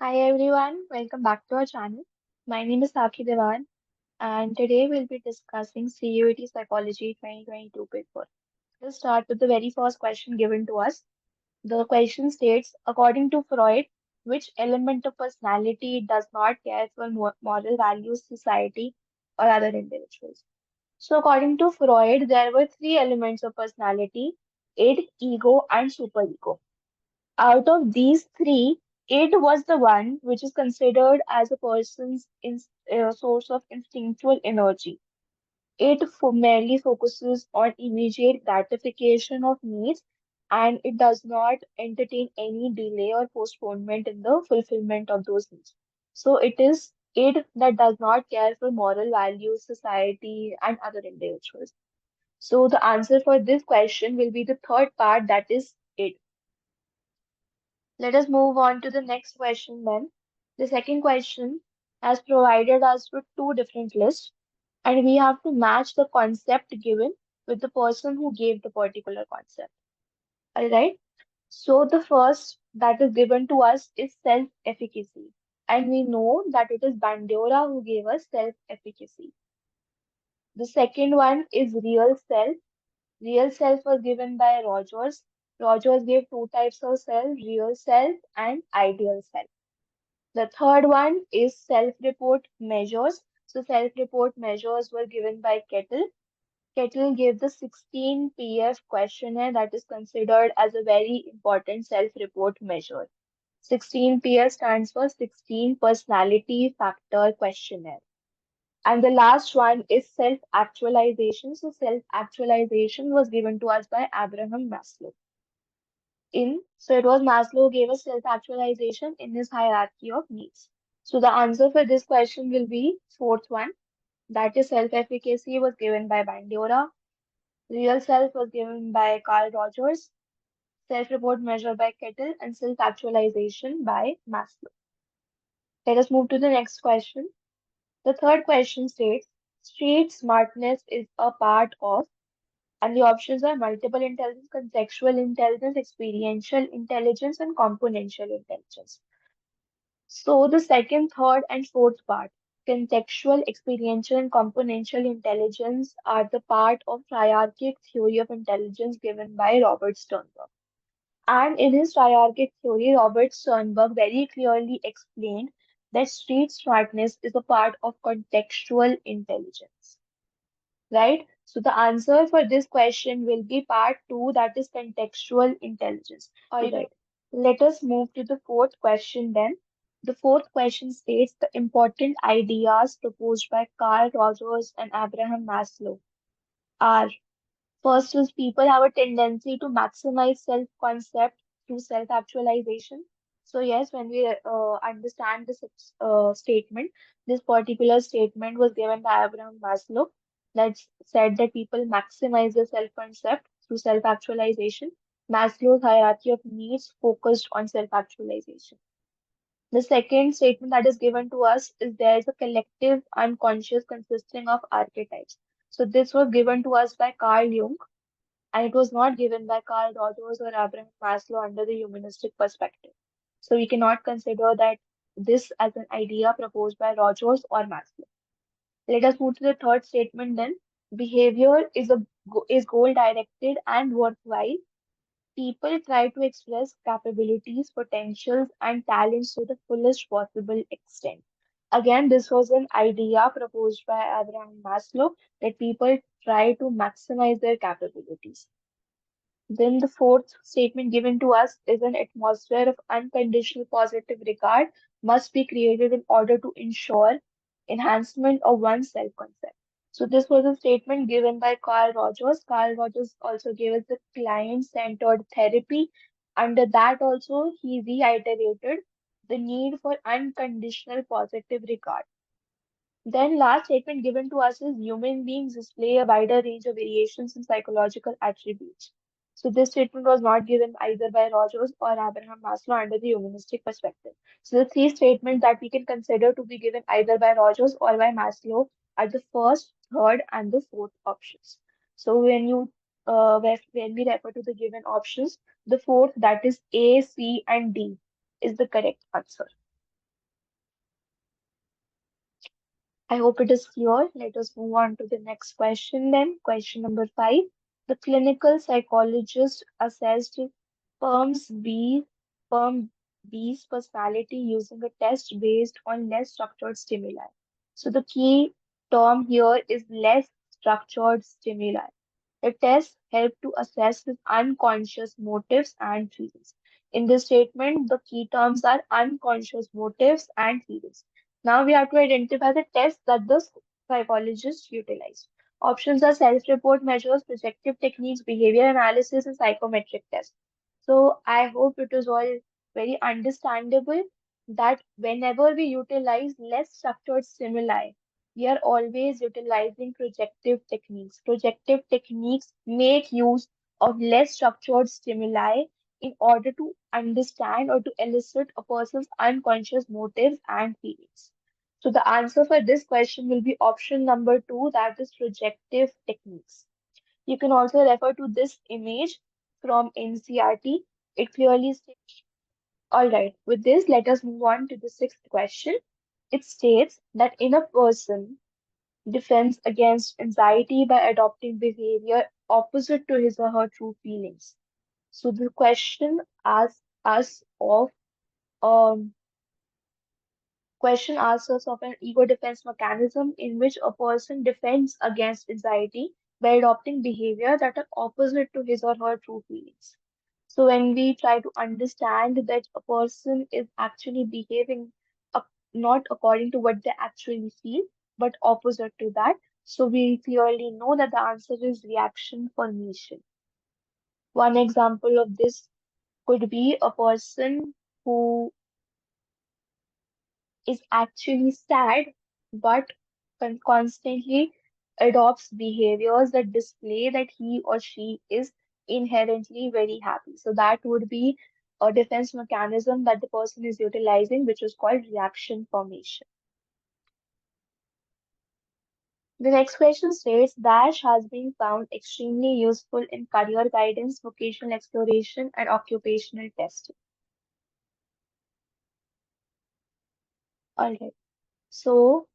Hi everyone, welcome back to our channel. My name is Saakhi Dewan, and today we'll be discussing CUET Psychology 2022 paper. Let's start with the very first question given to us. The question states, according to Freud, which element of personality does not care for moral values, society, or other individuals? So, according to Freud, there were three elements of personality: id, ego, and superego. Out of these three, it was the one which is considered as a person's source of instinctual energy. Merely focuses on immediate gratification of needs, and it does not entertain any delay or postponement in the fulfillment of those needs. So it is it that does not care for moral values, society, and other individuals. So the answer for this question will be the third part, that is it. Let us move on to the next question then. The second question has provided us with two different lists, and we have to match the concept given with the person who gave the particular concept. Alright? So the first that is given to us is self-efficacy. And we know that it is Bandura who gave us self-efficacy. The second one is real self. Real self was given by Rogers. Rogers gave two types of self, real self and ideal self. The third one is self-report measures. So self-report measures were given by Kettle. Kettle gave the 16 PF questionnaire that is considered as a very important self-report measure. 16 PF stands for 16 Personality Factor Questionnaire. And the last one is self-actualization. So self-actualization was given to us by Abraham Maslow. So it was Maslow who gave us self-actualization in his hierarchy of needs. So the answer for this question will be fourth one. That is self-efficacy was given by Bandura. Real self was given by Carl Rogers. Self-report measure by Kettle and self-actualization by Maslow. Let us move to the next question. The third question states, street smartness is a part of, and the options are multiple intelligence, contextual intelligence, experiential intelligence, and componential intelligence. So the second, third, and fourth part, contextual, experiential, and componential intelligence, are the part of triarchic theory of intelligence given by Robert Sternberg. And in his triarchic theory, Robert Sternberg very clearly explained that street smartness is a part of contextual intelligence. Right? So the answer for this question will be part two, that is contextual intelligence. All right. Let us move to the fourth question then. The fourth question states the important ideas proposed by Carl Rogers and Abraham Maslow are: first is people have a tendency to maximize self-concept through self-actualization. So yes, when we understand this statement, this particular statement was given by Abraham Maslow that said that people maximize their self-concept through self-actualization. Maslow's hierarchy of needs focused on self-actualization. The second statement that is given to us is there is a collective unconscious consisting of archetypes. So this was given to us by Carl Jung, and it was not given by Carl Rogers or Abraham Maslow under the humanistic perspective. So we cannot consider that this as an idea proposed by Rogers or Maslow. Let us move to the third statement then. Behavior is goal directed and worthwhile. People try to express capabilities, potentials, and talents to the fullest possible extent. Again, this was an idea proposed by Abraham Maslow that people try to maximize their capabilities. Then the fourth statement given to us is an atmosphere of unconditional positive regard must be created in order to ensure enhancement of one's self-concept. So this was a statement given by Carl Rogers. Carl Rogers also gave us the client-centered therapy. Under that also, he reiterated the need for unconditional positive regard. Then last statement given to us is human beings display a wider range of variations in psychological attributes. So this statement was not given either by Rogers or Abraham Maslow under the humanistic perspective. So the three statements that we can consider to be given either by Rogers or by Maslow are the first, third, and the fourth options. So when we refer to the given options, the fourth, that is A, C, and D, is the correct answer. I hope it is clear. Let us move on to the next question then. Question number 5. The clinical psychologist assessed Firm's B, Firm B's personality using a test based on less structured stimuli. So the key term here is less structured stimuli. The test helped to assess his unconscious motives and feelings. In this statement, the key terms are unconscious motives and feelings. Now we have to identify the tests that the psychologist utilized. Options are self-report measures, projective techniques, behavior analysis, and psychometric tests. So I hope it is all very understandable that whenever we utilize less structured stimuli, we are always utilizing projective techniques. Projective techniques make use of less structured stimuli in order to understand or to elicit a person's unconscious motives and feelings. So the answer for this question will be option number 2, that is projective techniques. You can also refer to this image from NCRT. It clearly states, all right, with this, let us move on to the sixth question. It states that in a person defends against anxiety by adopting behavior opposite to his or her true feelings. So the um, asks us of an ego defense mechanism in which a person defends against anxiety by adopting behavior that are opposite to his or her true feelings. So when we try to understand that a person is actually behaving not according to what they actually feel, but opposite to that, so we clearly know that the answer is reaction formation. One example of this could be a person who is actually sad, but constantly adopts behaviors that display that he or she is inherently very happy. So that would be a defense mechanism that the person is utilizing, which is called reaction formation. The next question states Dash has been found extremely useful in career guidance, vocational exploration, and occupational testing. All right. So,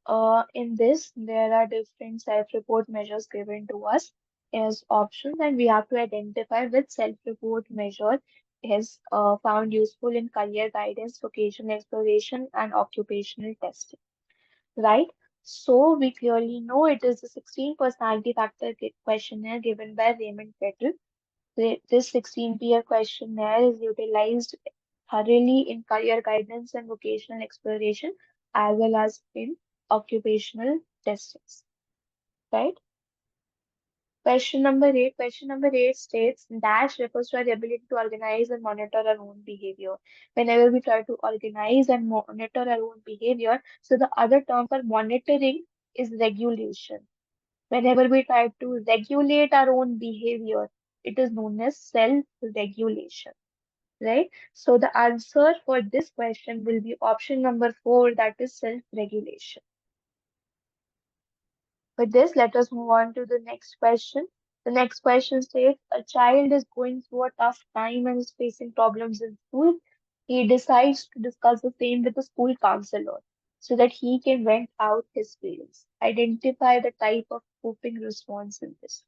in this, there are different self-report measures given to us as options, and we have to identify which self-report measure is found useful in career guidance, vocational exploration, and occupational testing, right? So, we clearly know it is the 16 personality factor questionnaire given by Raymond Petal. This 16 PF questionnaire is utilized thoroughly in career guidance and vocational exploration, as well as in occupational testings, right? Question number 8. Question number 8 states Dash refers to our ability to organize and monitor our own behavior. Whenever we try to organize and monitor our own behavior, so the other term for monitoring is regulation. Whenever we try to regulate our own behavior, it is known as self-regulation, right? So the answer for this question will be option number 4, that is self-regulation. With this, let us move on to the next question. The next question states a child is going through a tough time and is facing problems in school. He decides to discuss the same with the school counselor so that he can vent out his feelings. Identify the type of coping response in this.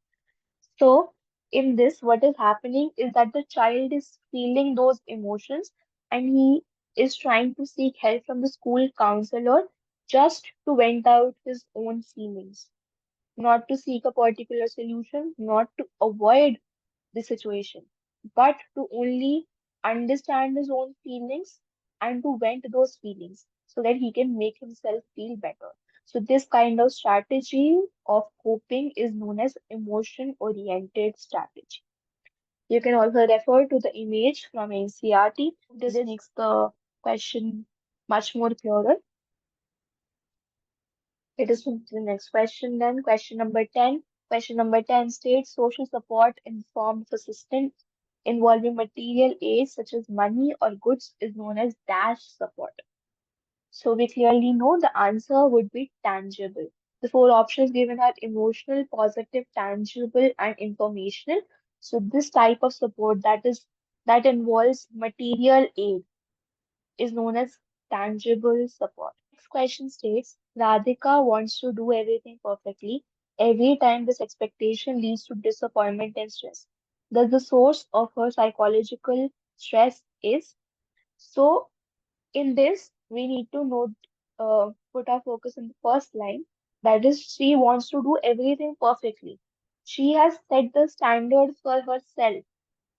So, in this, what is happening is that the child is feeling those emotions and he is trying to seek help from the school counselor just to vent out his own feelings, not to seek a particular solution, not to avoid the situation, but to only understand his own feelings and to vent those feelings so that he can make himself feel better. So, this kind of strategy of coping is known as emotion oriented strategy. You can also refer to the image from NCRT. This makes the question much more clearer. Let us move to the next question then. Question number 10. Question number 10 states social support in form of assistance involving material aid such as money or goods is known as dash support. So we clearly know the answer would be tangible. The four options given are emotional, positive, tangible, and informational. So this type of support that involves material aid is known as tangible support. next question states Radhika wants to do everything perfectly. Every time this expectation leads to disappointment and stress. Thus, the source of her psychological stress is. So, in this, we need to put our focus in the first line. That is, she wants to do everything perfectly. She has set the standard for herself,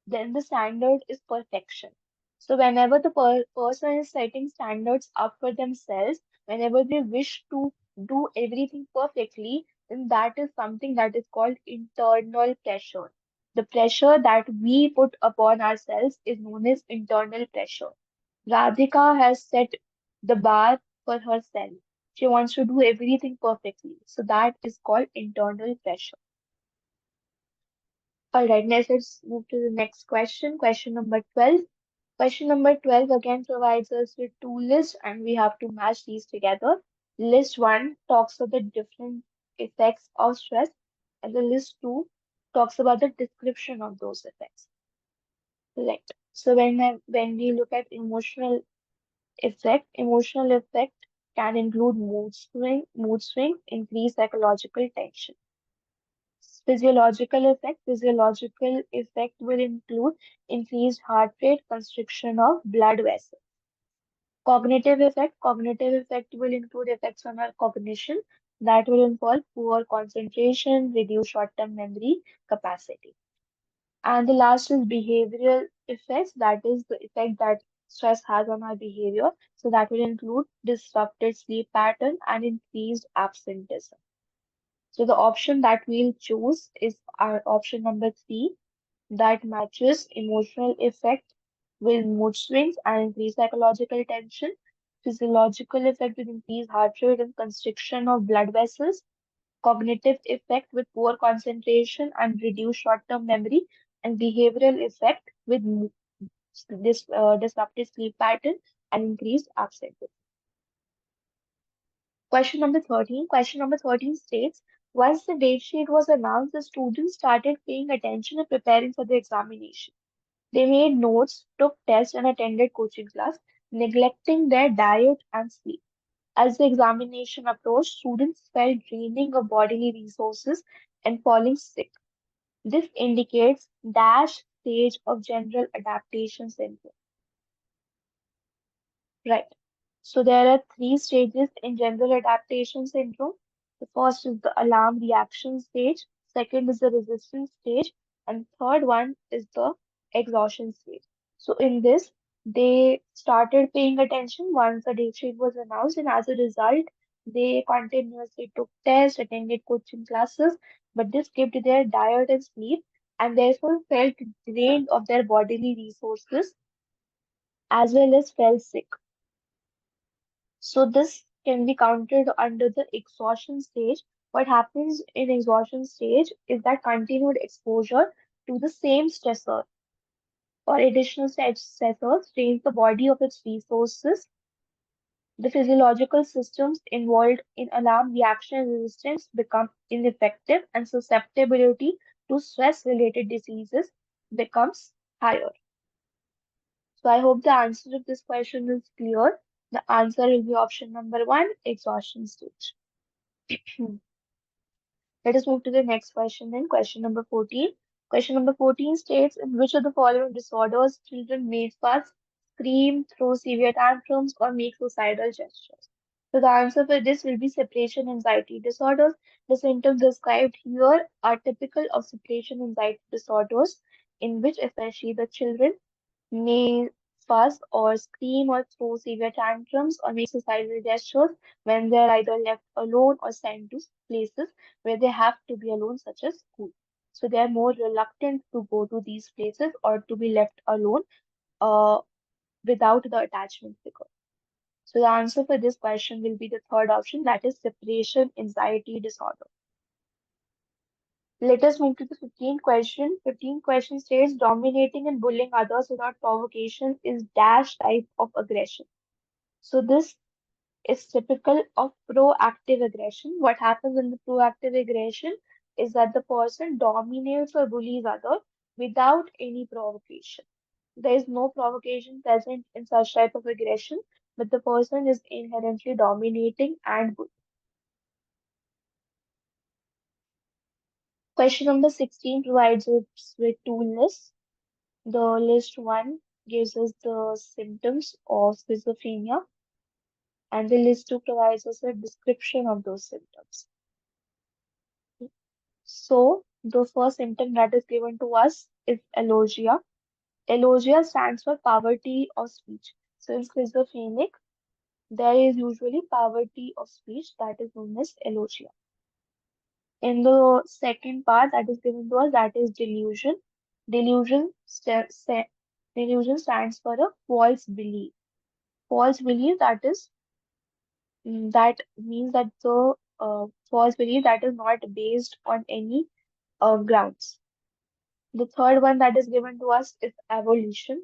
then the standard is perfection. So whenever the person is setting standards up for themselves, whenever they wish to do everything perfectly, then that is something that is called internal pressure. The pressure that we put upon ourselves is known as internal pressure. Radhika has set the bar for herself. She wants to do everything perfectly. So that is called internal pressure. All right, let's move to the next question. Question number 12. Question number 12 again provides us with two lists and we have to match these together. List 1 talks about the different effects of stress and the list 2 talks about the description of those effects. Correct. So when we look at emotional effect can include mood swing, increased psychological tension. Physiological effect will include increased heart rate, constriction of blood vessels. Cognitive effect will include effects on our cognition that will involve poor concentration, reduced short-term memory capacity. And the last is behavioral effects, that is the effect that stress has on our behavior. So that will include disrupted sleep pattern and increased absenteeism. So the option that we'll choose is our option number 3, that matches emotional effect with mood swings and increased psychological tension, physiological effect with increased heart rate and constriction of blood vessels, cognitive effect with poor concentration and reduced short-term memory, and behavioral effect with disrupted sleep pattern and increased absenteeism. Question number 13. Question number 13 states, once the date sheet was announced, the students started paying attention and preparing for the examination. They made notes, took tests, and attended coaching class, neglecting their diet and sleep. As the examination approached, students felt draining of bodily resources and falling sick. This indicates dash stage of general adaptation syndrome. Right. So there are three stages in general adaptation syndrome. The first is the alarm reaction stage, second is the resistance stage, and third one is the exhaustion stage. So in this, they started paying attention once the date sheet was announced, and as a result, they continuously took tests, attended coaching classes, but they skipped their diet and sleep, and therefore felt drained of their bodily resources as well as felt sick. So this can be counted under the exhaustion stage. What happens in exhaustion stage is that continued exposure to the same stressor or additional stressors drains the body of its resources. The physiological systems involved in alarm reaction resistance become ineffective and susceptibility to stress-related diseases becomes higher. So I hope the answer to this question is clear. The answer will be option number 1, exhaustion stage. Let us move to the next question then. Question number 14. Question number 14 states, in which of the following disorders children may fuss, scream, throw severe tantrums, or make suicidal gestures? So the answer for this will be separation anxiety disorders. The symptoms described here are typical of separation anxiety disorders, in which especially the children may fuss or scream or throw severe tantrums or make suicidal gestures when they are either left alone or sent to places where they have to be alone, such as school. So they are more reluctant to go to these places or to be left alone uh, without the attachment figure. So the answer for this question will be the third option, that is separation anxiety disorder. Let us move to the 15th question. 15th question states dominating and bullying others without provocation is dash type of aggression. So this is typical of proactive aggression. What happens in the proactive aggression is that the person dominates or bullies other without any provocation. There is no provocation present in such type of aggression. but the person is inherently dominating and good. Question number 16 provides us with two lists. The list one gives us the symptoms of schizophrenia, and the list two provides us a description of those symptoms. So, the first symptom that is given to us is alogia. Alogia stands for poverty of speech. So, in schizophrenic, there is usually poverty of speech that is known as alogia. In the second part that is given to us, that is delusion. Delusion, delusion stands for a false belief. False belief that means that the false belief that is not based on any grounds. The third one that is given to us is evolution.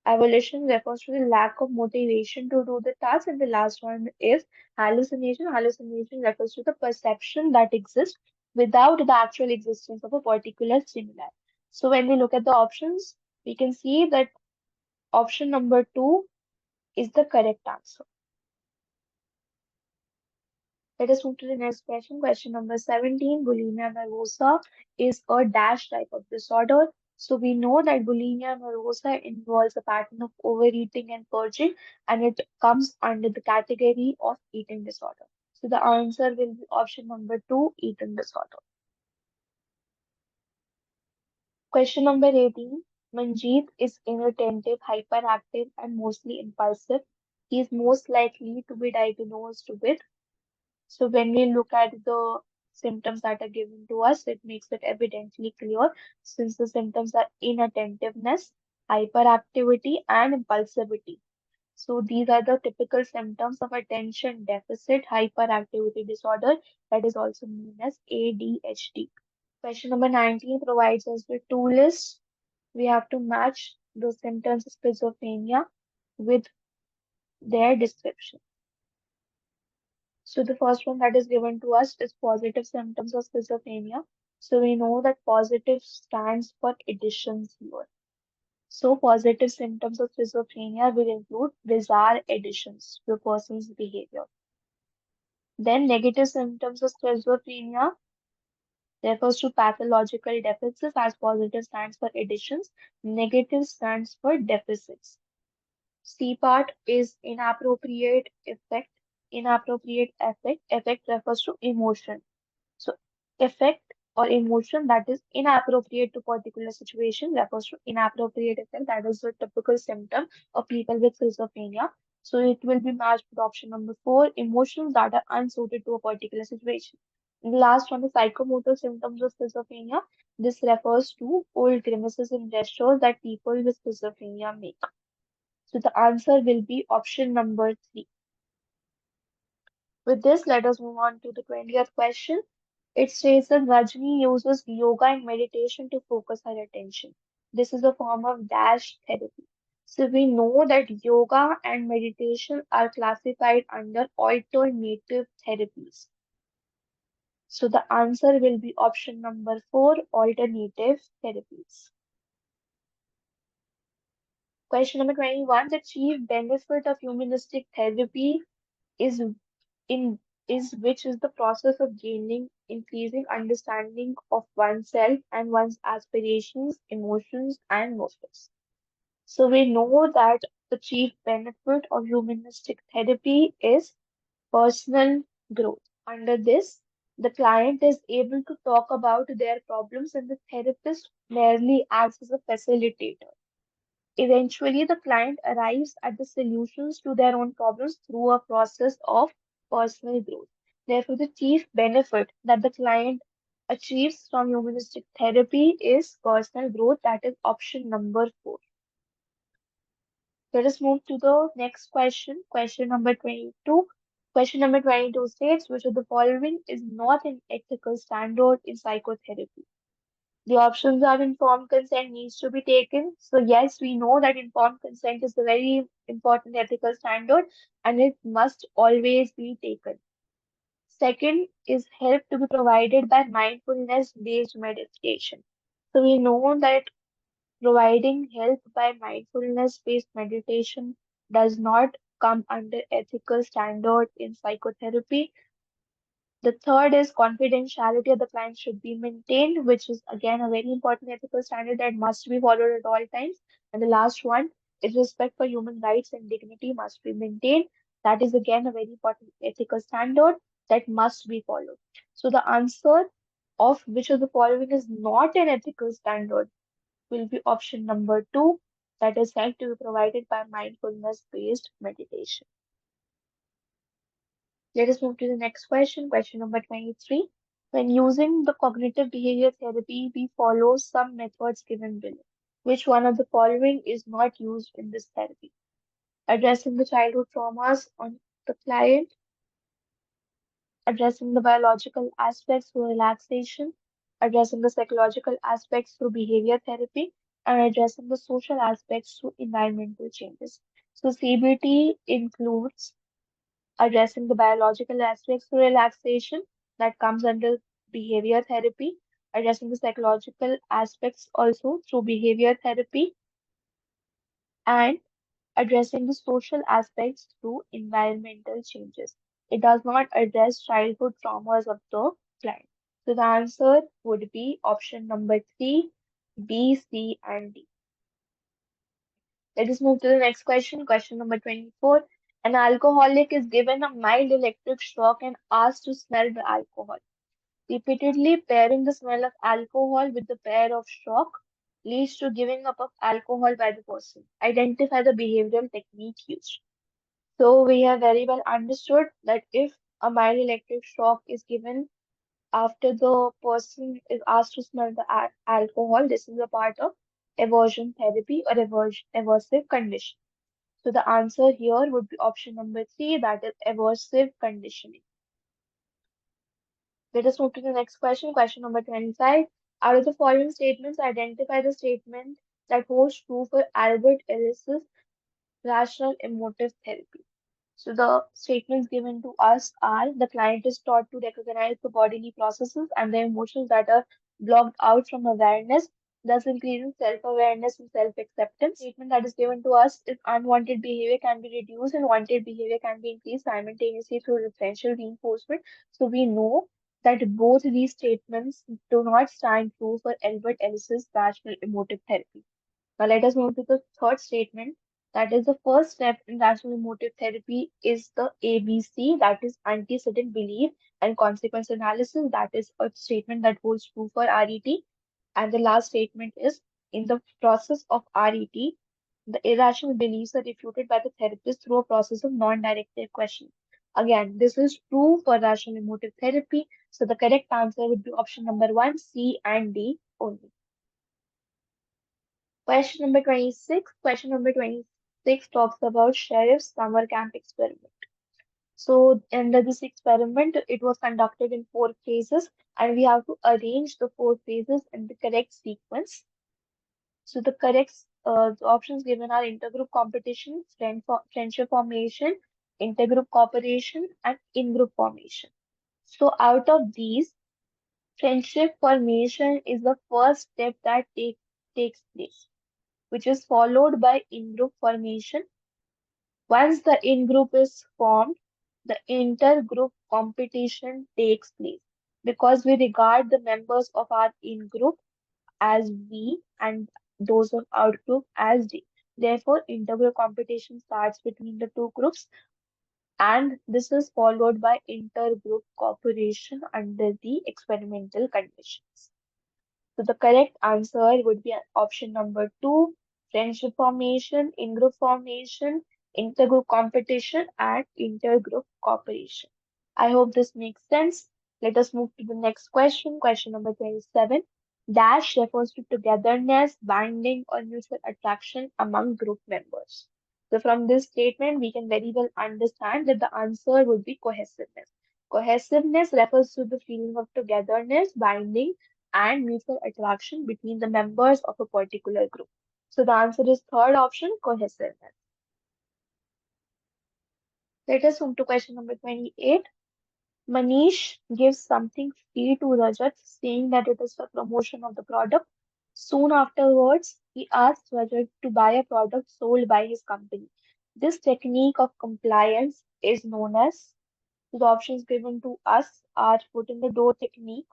Evolution refers to the lack of motivation to do the task, and the last one is hallucination. Hallucination refers to the perception that exists without the actual existence of a particular stimuli. So when we look at the options, we can see that option number two is the correct answer. Let us move to the next question. Question number 17. Bulimia nervosa is a dash type of disorder. So we know that bulimia nervosa involves a pattern of overeating and purging, and it comes under the category of eating disorder. So the answer will be option number two, eating disorder. Question number 18. Manjeet is inattentive, hyperactive, and mostly impulsive. He is most likely to be diagnosed with. So when we look at the symptoms that are given to us, it makes it evidently clear since the symptoms are inattentiveness, hyperactivity, and impulsivity. So these are the typical symptoms of attention deficit hyperactivity disorder that is also known as ADHD. Question number 19 provides us with two lists. We have to match the symptoms of schizophrenia with their description. So the first one that is given to us is positive symptoms of schizophrenia. So we know that positive stands for additions here. So positive symptoms of schizophrenia will include bizarre additions to a person's behavior. Then negative symptoms of schizophrenia refers to pathological deficits as positive stands for additions, negative stands for deficits. C part is inappropriate effect. Inappropriate effect. Effect refers to emotion. So, effect or emotion that is inappropriate to particular situation refers to inappropriate effect. That is a typical symptom of people with schizophrenia. So, it will be matched with option number four, emotions that are unsuited to a particular situation. And the last one is psychomotor symptoms of schizophrenia. This refers to old grimaces and gestures that people with schizophrenia make. So, the answer will be option number three. With this, let us move on to the 20th question. It says that Rajni uses yoga and meditation to focus her attention. This is a form of dash therapy. So we know that yoga and meditation are classified under alternative therapies. So the answer will be option number four, alternative therapies. Question number 21. The chief benefit of humanistic therapy is in which is the process of gaining increasing understanding of oneself and one's aspirations, emotions, and motives. So we know that the chief benefit of humanistic therapy is personal growth. Under this, the client is able to talk about their problems and the therapist merely acts as a facilitator. Eventually, the client arrives at the solutions to their own problems through a process of personal growth. Therefore, the chief benefit that the client achieves from humanistic therapy is personal growth. That is option number four. Let us move to the next question. Question number 22. Question number 22 states which of the following is not an ethical standard in psychotherapy? The options are informed consent needs to be taken. So yes, we know that informed consent is a very important ethical standard and it must always be taken. Second is help to be provided by mindfulness-based meditation. So we know that providing help by mindfulness-based meditation does not come under ethical standard in psychotherapy. The third is confidentiality of the client should be maintained, which is again a very important ethical standard that must be followed at all times. And the last one is respect for human rights and dignity must be maintained. That is again a very important ethical standard that must be followed. So the answer of which of the following is not an ethical standard will be option number two, that is help to be provided by mindfulness-based meditation. Let us move to the next question, question number 23. When using the cognitive behavior therapy, we follow some methods given below. Which one of the following is not used in this therapy? Addressing the childhood traumas on the client, addressing the biological aspects through relaxation, addressing the psychological aspects through behavior therapy, and addressing the social aspects through environmental changes. So CBT includes addressing the biological aspects through relaxation that comes under behavior therapy, addressing the psychological aspects also through behavior therapy, and addressing the social aspects through environmental changes. It does not address childhood traumas of the client. So the answer would be option number three, B, C, and D. Let us move to the next question, question number 24. An alcoholic is given a mild electric shock and asked to smell the alcohol. Repeatedly pairing the smell of alcohol with the pair of shock leads to giving up of alcohol by the person. Identify the behavioral technique used. So we have very well understood that if a mild electric shock is given after the person is asked to smell the alcohol, this is a part of aversion therapy or aversive condition. So the answer here would be option number three, that is aversive conditioning. Let us move to the next question, question number 25. Out of the following statements, identify the statement that holds true for Albert Ellis's rational emotive therapy. So the statements given to us are the client is taught to recognize the bodily processes and the emotions that are blocked out from awareness, thus increasing self-awareness and self-acceptance. Statement that is given to us is unwanted behavior can be reduced and wanted behavior can be increased simultaneously through differential reinforcement. So we know that both these statements do not stand true for Albert Ellis's rational emotive therapy. Now let us move to the third statement. That is the first step in rational emotive therapy is the ABC, that is antecedent belief and consequence analysis. That is a statement that holds true for RET. And the last statement is in the process of RET, the irrational beliefs are refuted by the therapist through a process of non-directive questioning. Again, this is true for rational emotive therapy. So the correct answer would be option number one, C and D only. Question number 26. Question number 26 talks about Sheriff's Summer Camp Experiment. So, under this experiment, it was conducted in four phases, and we have to arrange the four phases in the correct sequence. So, the options given are intergroup competition, friendship formation, intergroup cooperation, and in-group formation. So, out of these, friendship formation is the first step that takes place, which is followed by in-group formation. Once the in-group is formed, the inter-group competition takes place because we regard the members of our in-group as we and those of out-group as they. Therefore, inter-group competition starts between the two groups and this is followed by inter-group cooperation under the experimental conditions. So the correct answer would be option number two, friendship formation, in-group formation, intergroup competition, and intergroup cooperation. I hope this makes sense. Let us move to the next question, question number 27. Dash refers to togetherness, binding, or mutual attraction among group members. So from this statement, we can very well understand that the answer would be cohesiveness. Cohesiveness refers to the feeling of togetherness, binding, and mutual attraction between the members of a particular group. So the answer is third option, cohesiveness. Let us move to question number 28. Manish gives something free to Rajat, saying that it is for promotion of the product. Soon afterwards, he asks Rajat to buy a product sold by his company. This technique of compliance is known as, the options given to us are foot in the door technique,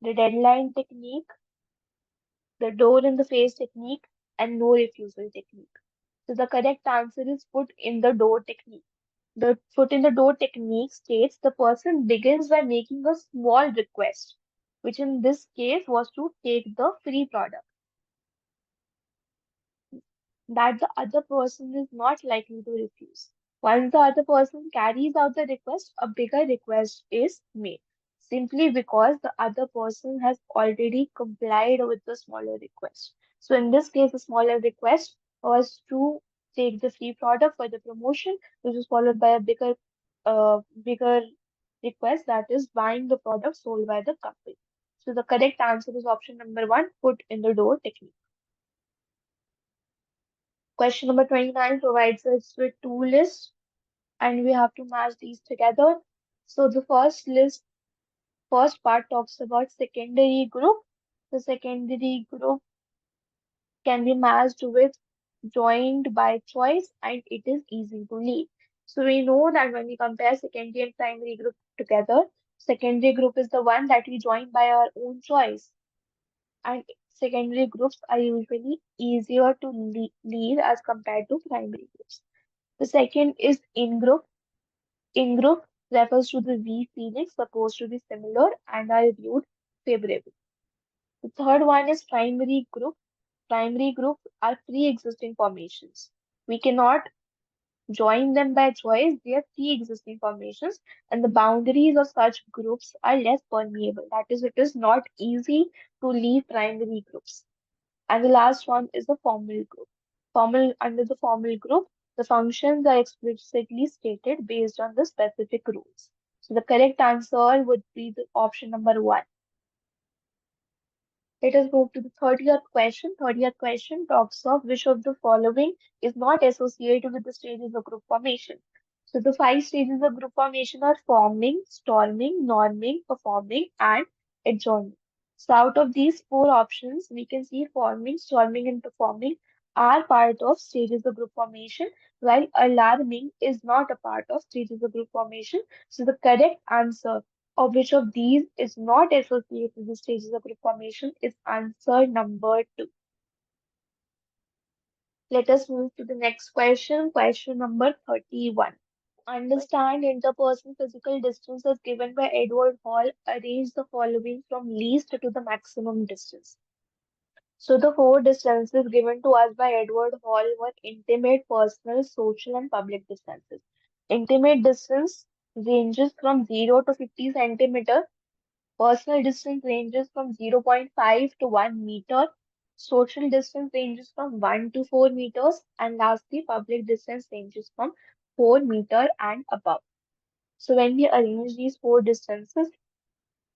the deadline technique, the door in the face technique, and no refusal technique. So the correct answer is foot in the door technique. The foot in the door technique states the person begins by making a small request, which in this case was to take the free product that the other person is not likely to refuse. Once the other person carries out the request, a bigger request is made, simply because the other person has already complied with the smaller request. So in this case, the smaller request was to take the free product for the promotion, which was followed by a bigger request, that is buying the product sold by the company. So the correct answer is option number one, foot in the door technique. Question number 29 provides us with two lists and we have to match these together. So the first part talks about secondary group. The secondary group can be matched with joined by choice and it is easy to leave. So we know that when we compare secondary and primary group together, secondary group is the one that we join by our own choice. And secondary groups are usually easier to leave as compared to primary groups. The second is in-group. In-group refers to the we feelings supposed to be similar and are viewed favorably. The third one is primary group. Primary groups are pre-existing formations. We cannot join them by choice. They are pre-existing formations, and the boundaries of such groups are less permeable. That is, it is not easy to leave primary groups. And the last one is the formal group. Under the formal group, the functions are explicitly stated based on the specific rules. So the correct answer would be the option number one. Let us move to the 30th question. 30th question talks of which of the following is not associated with the stages of group formation. So the five stages of group formation are forming, storming, norming, performing, and adjourning. So out of these four options, we can see forming, storming, and performing are part of stages of group formation, while alarming is not a part of stages of group formation. So the correct answer of which of these is not associated with the stages of group formation is answer number two. Let us move to the next question, question number 31. Understand interpersonal physical distance as given by Edward Hall. Arrange the following from least to the maximum distance. So the four distances given to us by Edward Hall were intimate, personal, social, and public distances. Intimate distance ranges from 0 to 50 centimeter. Personal distance ranges from zero point 0.5 to 1 meter. Social distance ranges from 1 to 4 meters. And lastly, public distance ranges from 4 meter and above. So when we arrange these four distances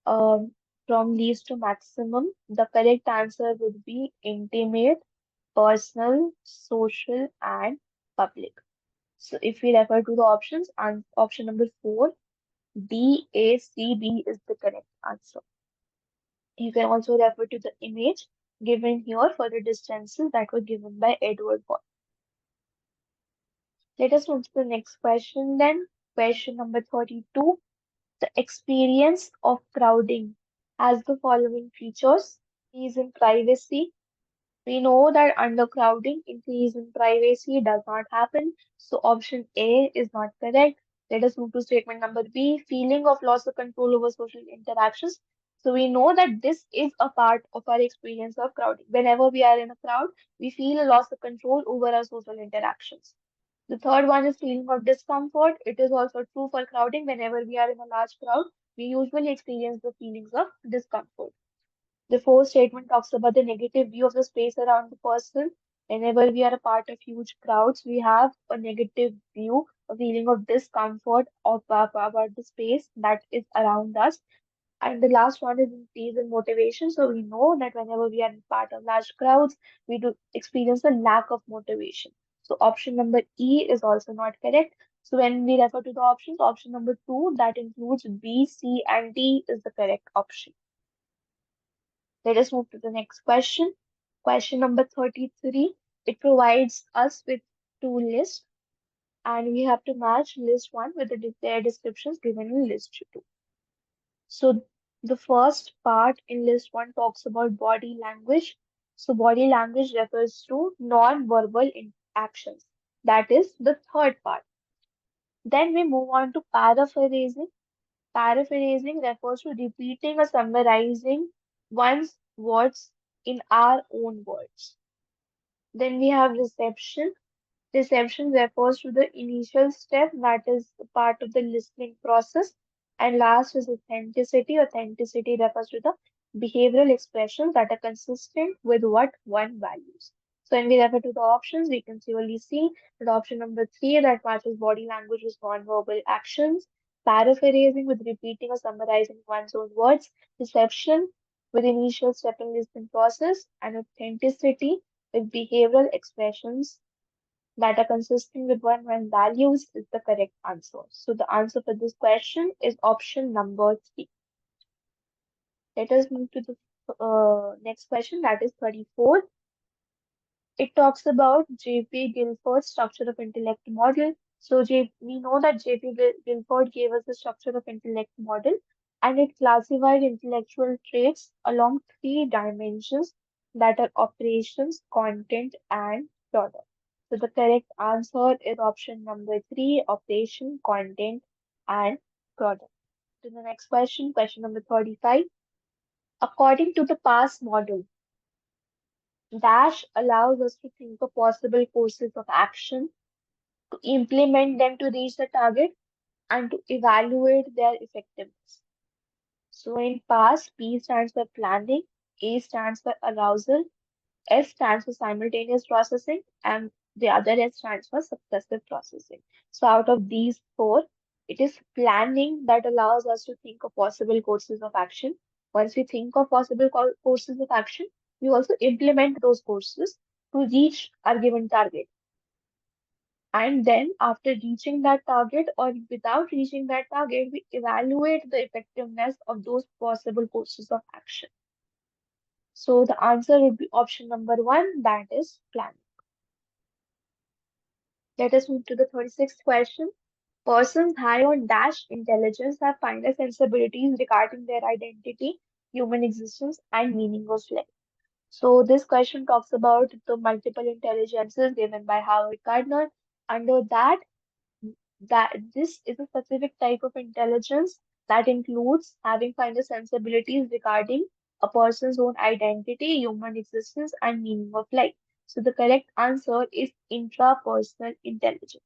um, from least to maximum, the correct answer would be intimate, personal, social, and public. So if we refer to the options, and option number 4, D, A, C, B is the correct answer. You can also refer to the image given here for the distances that were given by Edward Hall. Let us move to the next question then. Question number 32. The experience of crowding has the following features. Increase in privacy. We know that undercrowding, increase in privacy does not happen. So option A is not correct. Let us move to statement number B, feeling of loss of control over social interactions. So we know that this is a part of our experience of crowding. Whenever we are in a crowd, we feel a loss of control over our social interactions. The third one is feeling of discomfort. It is also true for crowding. Whenever we are in a large crowd, we usually experience the feelings of discomfort. The fourth statement talks about the negative view of the space around the person. Whenever we are a part of huge crowds, we have a negative view, a feeling of discomfort about the space that is around us. And the last one is increase in motivation. So we know that whenever we are in part of large crowds, we do experience a lack of motivation. So option number E is also not correct. So when we refer to the options, option number 2 that includes B, C, and D is the correct option. Let us move to the next question. Question number 33. It provides us with two lists, and we have to match list one with their descriptions given in list two. So the first part in list one talks about body language. So body language refers to non-verbal actions. That is the third part. Then we move on to paraphrasing. Paraphrasing refers to repeating or summarizing one's words in our own words. Then we have reception. Reception refers to the initial step, that is part of the listening process. And last is authenticity. Authenticity refers to the behavioral expressions that are consistent with what one values. So when we refer to the options, we can clearly see that option number three, that matches body language with non-verbal actions, paraphrasing with repeating or summarizing one's own words, reception with initial step in listening process, and authenticity with behavioral expressions that are consistent with one values is the correct answer. So the answer for this question is option number three. Let us move to the next question, that is 34. It talks about J.P. Guilford's structure of intellect model. So we know that J.P. Guilford gave us the structure of intellect model, and it classified intellectual traits along three dimensions, that are operations, content, and product. So the correct answer is option number three, operation, content, and product. To the next question, question number 35. According to the past model, Dash allows us to think of possible courses of action, to implement them to reach the target, and to evaluate their effectiveness. So in past, P stands for planning, A stands for arousal, S stands for simultaneous processing, and the other S stands for successive processing. So out of these four, it is planning that allows us to think of possible courses of action. Once we think of possible courses of action, we also implement those courses to reach our given target. And then after reaching that target or without reaching that target, we evaluate the effectiveness of those possible courses of action. So the answer would be option number one, that is planning. Let us move to the 36th question. Persons high on dash intelligence have finer sensibilities regarding their identity, human existence, and meaning of life. So this question talks about the multiple intelligences given by Howard Gardner. Under that this is a specific type of intelligence that includes having finer sensibilities regarding a person's own identity, human existence, and meaning of life. So the correct answer is intrapersonal intelligence.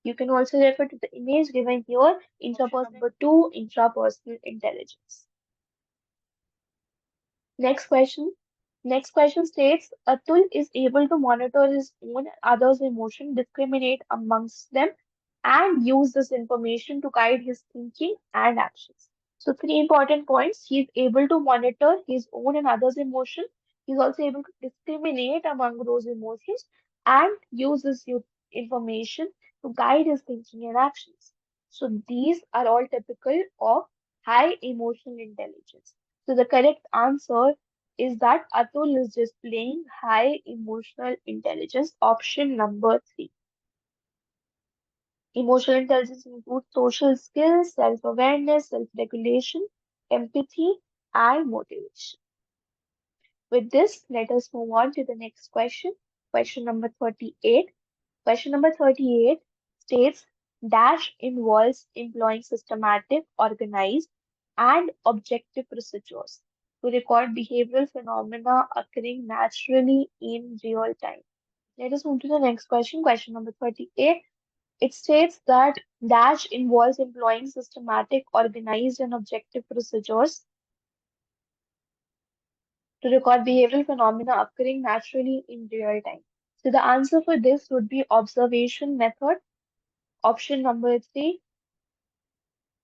You can also refer to the image given here, intrapersonal number two, intrapersonal intelligence. Next question. Next question states, Atul is able to monitor his own and others' emotion, discriminate amongst them, and use this information to guide his thinking and actions. So three important points. He is able to monitor his own and others' emotion. He is also able to discriminate among those emotions and use this information to guide his thinking and actions. So these are all typical of high emotional intelligence. So the correct answer is that Atul is displaying high emotional intelligence, option number three. Emotional intelligence includes social skills, self-awareness, self-regulation, empathy, and motivation. With this, let us move on to the next question. Question number 38. Question number 38 states, Dash involves employing systematic, organized, and objective procedures to record behavioral phenomena occurring naturally in real time. Let us move to the next question. Question number 38. It states that Dash involves employing systematic, organized, and objective procedures to record behavioral phenomena occurring naturally in real time. So the answer for this would be observation method, option number three.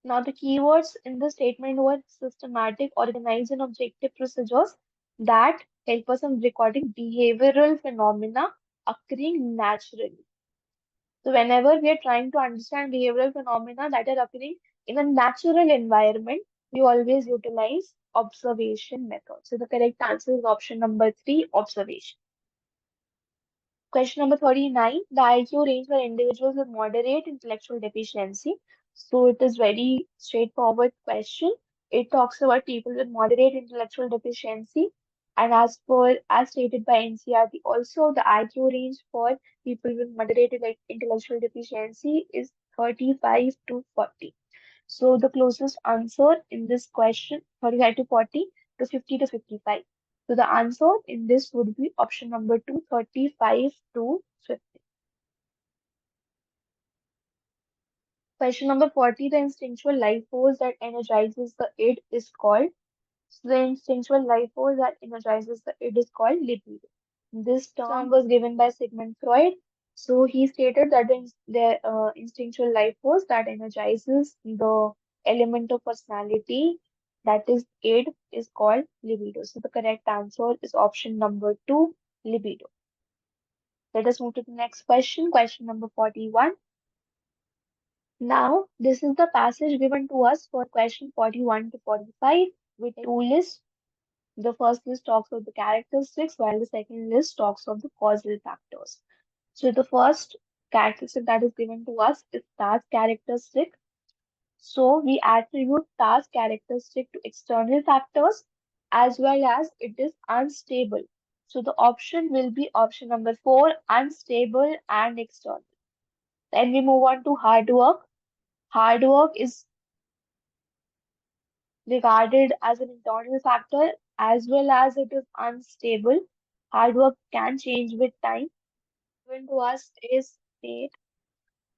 Now the keywords in the statement were systematic, organized, and objective procedures that help us in recording behavioral phenomena occurring naturally. So whenever we are trying to understand behavioral phenomena that are occurring in a natural environment, we always utilize observation method. So the correct answer is option number three, observation. Question number 39, the IQ range for individuals with moderate intellectual deficiency. So it is very straightforward question. It talks about people with moderate intellectual deficiency. And as stated by NCRT, also the IQ range for people with moderate intellectual deficiency is 35 to 40. So the closest answer in this question, 35 to 40 to 50 to 55. So the answer in this would be option number 2, 35 to 50. Question number 40, the instinctual life force that energizes the id is called. So the instinctual life force that energizes the id is called libido. This term was given by Sigmund Freud. So he stated that the instinctual life force that energizes the element of personality, that is id, is called libido. So the correct answer is option number 2, libido. Let us move to the next question, question number 41. Now, this is the passage given to us for question 41 to 45 with two lists. The first list talks of the characteristics, while the second list talks of the causal factors. So the first characteristic that is given to us is task characteristic. So we attribute task characteristic to external factors as well as it is unstable. So the option will be option number 4, unstable and external. Then we move on to hard work. Hard work is regarded as an internal factor as well as it is unstable. Hard work can change with time. Given to us is fate.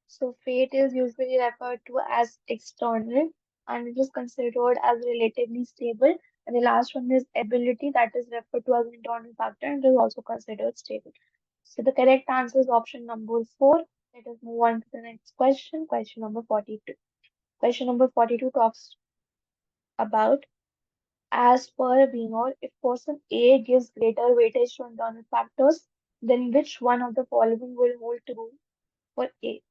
So fate is usually referred to as external and it is considered as relatively stable. And the last one is ability, that is referred to as an internal factor and is also considered stable. So the correct answer is option number 4. Let us move on to the next question, question number 42. Question number 42 talks about, as per Wiener, if person A gives greater weightage to internal factors, then which one of the following will hold true for A?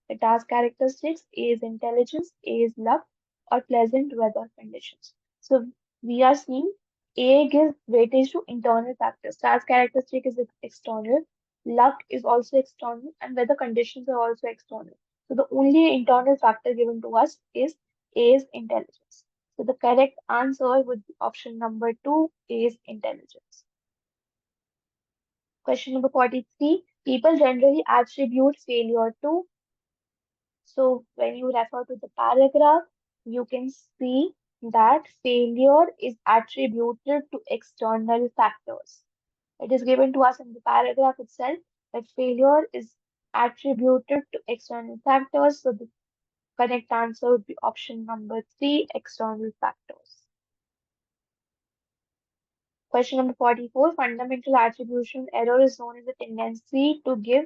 The task characteristics, A is intelligence, A is luck, or pleasant weather conditions. So we are seeing A gives weightage to internal factors. Task characteristic is external, luck is also external, and weather conditions are also external. So the only internal factor given to us is A's intelligence. So the correct answer would be option number 2, A's intelligence. Question number 43. People generally attribute failure to. So when you refer to the paragraph, you can see that failure is attributed to external factors. It is given to us in the paragraph itself that failure is attributed to external factors. So the correct answer would be option number 3, external factors. Question number 44, fundamental attribution error is known as a tendency to give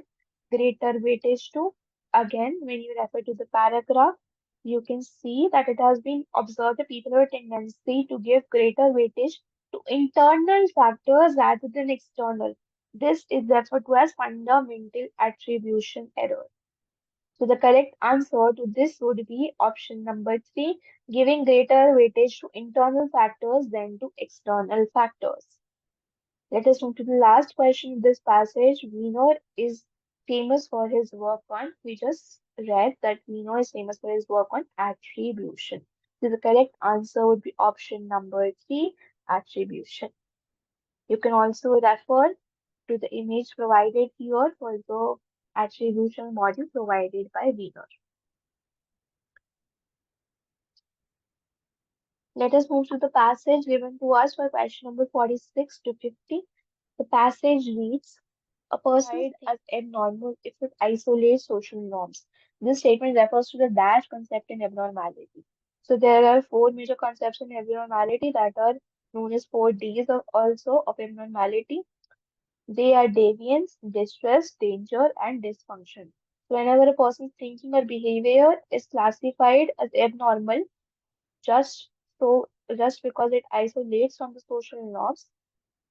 greater weightage to. Again, when you refer to the paragraph, you can see that it has been observed that people have a tendency to give greater weightage to internal factors rather than external. This is referred to as fundamental attribution error. So the correct answer to this would be option number 3, giving greater weightage to internal factors than to external factors. Let us move to the last question in this passage. Wiener is famous for his work on, we just read that Wiener is famous for his work on attribution. So the correct answer would be option number 3, attribution. You can also refer to the image provided here for the attribution model provided by Wiener. Let us move to the passage given to us for question number 46 to 50. The passage reads, a person is as abnormal if it isolates social norms. This statement refers to the dash concept in abnormality. So there are four major concepts in abnormality that are known as 4Ds of also of abnormality. They are deviance, distress, danger, and dysfunction. So whenever a person's thinking or behavior is classified as abnormal, just just because it isolates from the social norms,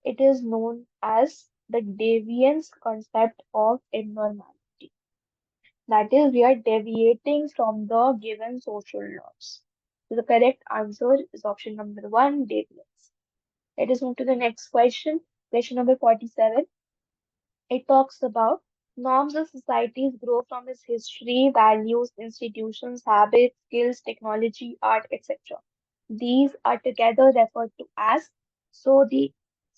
it is known as the deviance concept of abnormality. That is, we are deviating from the given social norms. So the correct answer is option number 1, deviance. Let us move to the next question. Question number 47. It talks about norms of societies grow from its history, values, institutions, habits, skills, technology, art, etc. These are together referred to as so the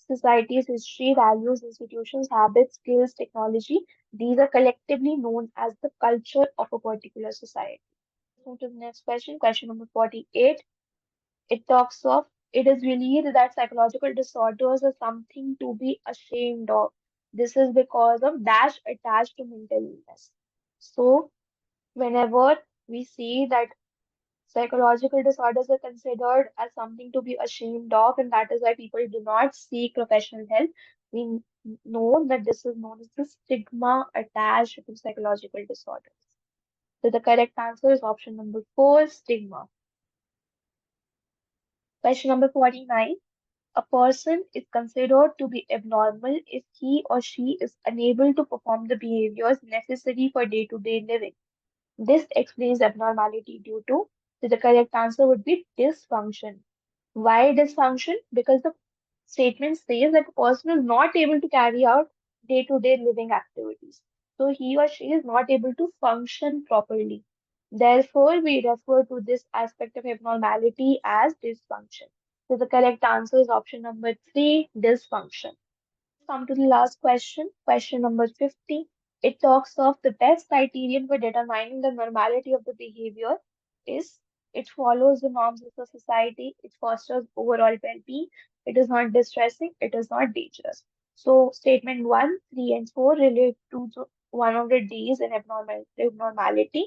society's history, values, institutions, habits, skills, technology. These are collectively known as the culture of a particular society. Move to the next question, question number 48. It talks of it is believed that psychological disorders are something to be ashamed of. This is because of dash attached to mental illness. So, whenever we see that psychological disorders are considered as something to be ashamed of, and that is why people do not seek professional help, we know that this is known as the stigma attached to psychological disorders. So, the correct answer is option number four, stigma. Question number 49. A person is considered to be abnormal if he or she is unable to perform the behaviors necessary for day-to-day living. This explains abnormality due to, so the correct answer would be dysfunction. Why dysfunction? Because the statement says that the person is not able to carry out day-to-day living activities. So he or she is not able to function properly. Therefore, we refer to this aspect of abnormality as dysfunction. So the correct answer is option number three, dysfunction. Come to the last question, question number 50. It talks of the best criterion for determining the normality of the behavior is it follows the norms of the society, it fosters overall well-being, it is not distressing, it is not dangerous. So statement 1, 3, and 4 relate to the 100 days in abnormality,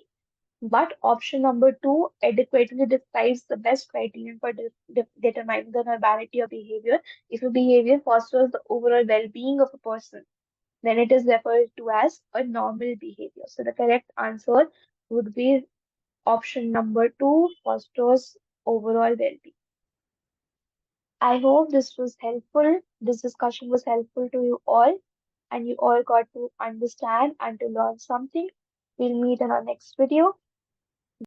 but option number 2 adequately describes the best criterion for determining the normality of behavior. If a behavior fosters the overall well-being of a person, then it is referred to as a normal behavior. So the correct answer would be option number 2, fosters overall well-being. I hope this was helpful. This discussion was helpful to you all, and you all got to understand and to learn something. We'll meet in our next video.